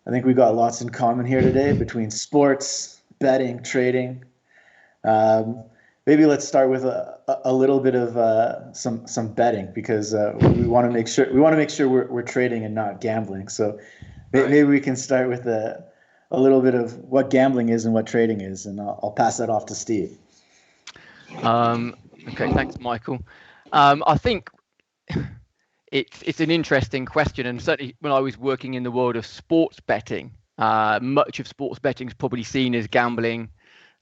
I think we got lots in common here today between sports, betting, trading. Maybe let's start with a little bit of some betting, because we want to make sure we're trading and not gambling. So maybe we can start with a little bit of what gambling is and what trading is, and I'll pass that off to Steve. Okay, thanks, Michael. I think it's an interesting question, and certainly when I was working in the world of sports betting, much of sports betting is probably seen as gambling.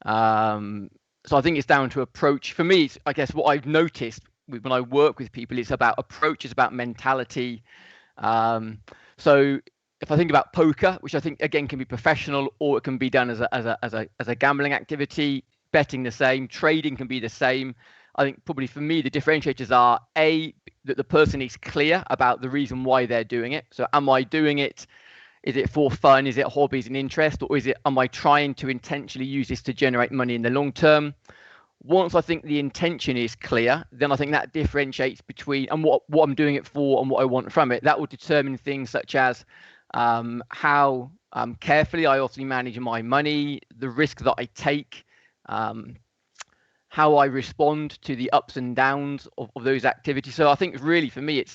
So I think it's down to approach. For me, I guess what I've noticed when I work with people, it's about approach, it's about mentality. So if I think about poker, which I think again can be professional or it can be done as a gambling activity, betting the same, trading can be the same. I think probably for me the differentiators are that the person is clear about the reason why they're doing it. So am I doing it? Is it for fun? Is it hobbies and interest? Or am I trying to intentionally use this to generate money in the long term? Once I think the intention is clear, then I think that differentiates between and what I'm doing it for and what I want from it. That will determine things such as how carefully I obviously manage my money, the risk that I take, how I respond to the ups and downs of those activities. So I think really for me, it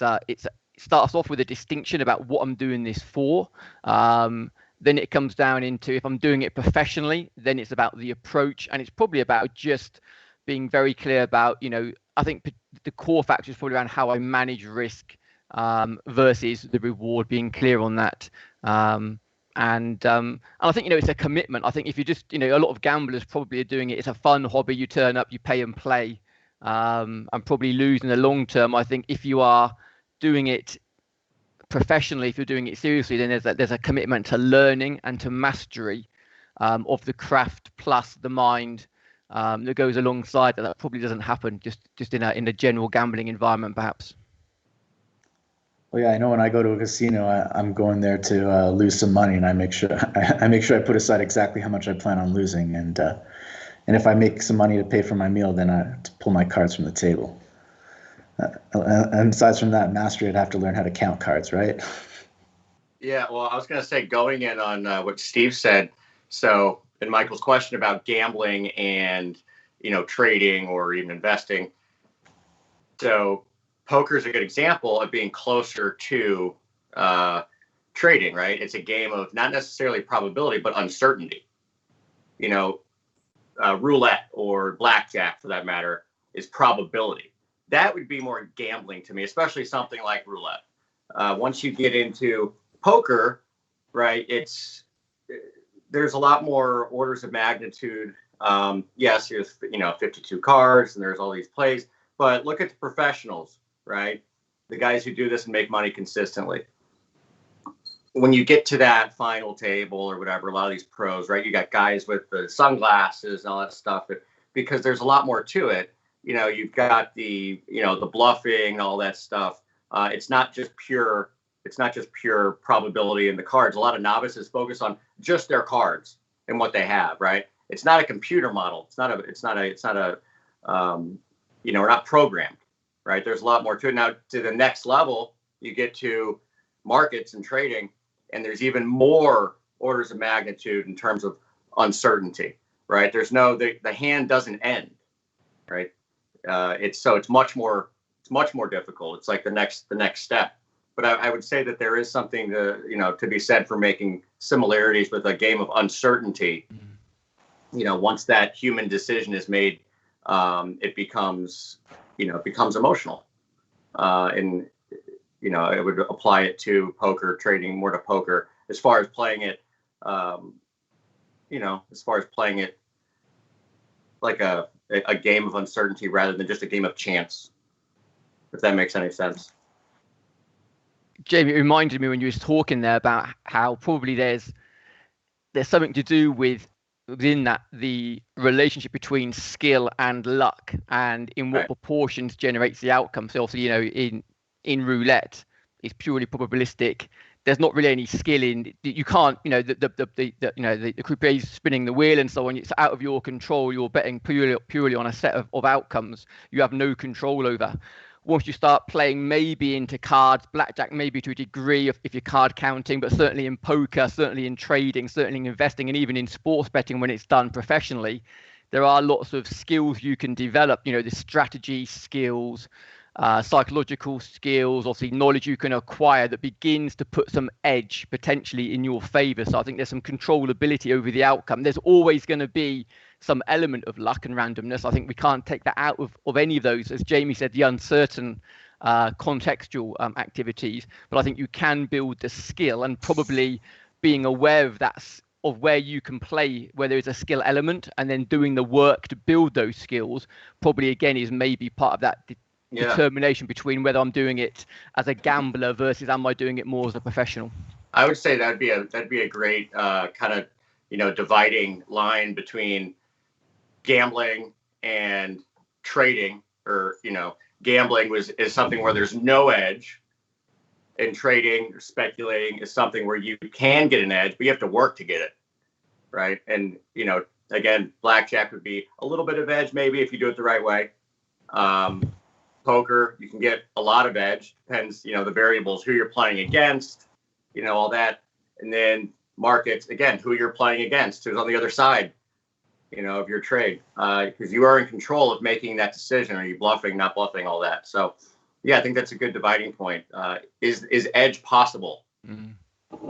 starts off with a distinction about what I'm doing this for. Then it comes down into, if I'm doing it professionally, then it's about the approach, and it's probably about just being very clear about, I think the core factor is probably around how I manage risk versus the reward, being clear on that. And I think, it's a commitment. I think if you just, a lot of gamblers probably are doing it. It's a fun hobby. You turn up, you pay and play, and probably lose in the long term. I think if you are doing it professionally, if you're doing it seriously, then there's a commitment to learning and to mastery of the craft plus the mind that goes alongside that. That probably doesn't happen just in a general gambling environment, perhaps. Well, yeah, I know when I go to a casino, I'm going there to lose some money, and I make sure I put aside exactly how much I plan on losing, and if I make some money to pay for my meal, then I pull my cards from the table. And aside from that mastery, I'd have to learn how to count cards, right? Yeah, well, I was going to say, going in on what Steve said, so in Michael's question about gambling and, trading or even investing. So poker is a good example of being closer to trading, right? It's a game of not necessarily probability, but uncertainty. Roulette or blackjack, for that matter, is probability. That would be more gambling to me, especially something like roulette. Once you get into poker, right, there's a lot more orders of magnitude. Yes, there's 52 cards and there's all these plays, but look at the professionals, right? The guys who do this and make money consistently. When you get to that final table or whatever, a lot of these pros, right, you got guys with the sunglasses and all that stuff, because there's a lot more to it. You've got the bluffing, all that stuff. It's not just pure probability in the cards. A lot of novices focus on just their cards and what they have, right? It's not a computer model. We're not programmed, right? There's a lot more to it. Now, to the next level, you get to markets and trading, and there's even more orders of magnitude in terms of uncertainty, right? The hand doesn't end, right? It's much more difficult. It's like the next step. But I would say that there is something to be said for making similarities with a game of uncertainty. Once that human decision is made, it becomes emotional. And I would apply it to poker, trading more to poker, as far as playing it, like a game of uncertainty rather than just a game of chance, if that makes any sense. Jamie, it reminded me when you was talking there about how probably there's something to do within that, the relationship between skill and luck, and in what proportions generates the outcome. So obviously, in roulette, it's purely probabilistic. There's not really any skill in. You can't, the croupier spinning the wheel and so on. It's out of your control. You're betting purely on a set of outcomes you have no control over. once you start playing maybe into cards, blackjack maybe to a degree if you're card counting, but certainly in poker, certainly in trading, certainly in investing, and even in sports betting when it's done professionally, there are lots of skills you can develop, the strategy skills, psychological skills, obviously knowledge you can acquire that begins to put some edge potentially in your favor. So I think there's some controllability over the outcome. There's always going to be some element of luck and randomness. I think we can't take that out of any of those, as Jamie said, the uncertain contextual activities. But I think you can build the skill, and probably being aware of that, of where you can play, where there is a skill element, and then doing the work to build those skills probably again is maybe part of that determination between whether I'm doing it as a gambler versus am I doing it more as a professional. I would say that'd be a great kind of dividing line between gambling and trading, or gambling is something where there's no edge, and trading or speculating is something where you can get an edge, but you have to work to get it, right? And again, blackjack would be a little bit of edge maybe if you do it the right way. Poker, you can get a lot of edge, depends the variables, who you're playing against, all that. And then markets, again, who you're playing against, who's on the other side of your trade, because you are in control of making that decision. Are you bluffing, not bluffing, all that. So yeah, I think that's a good dividing point. Is edge possible?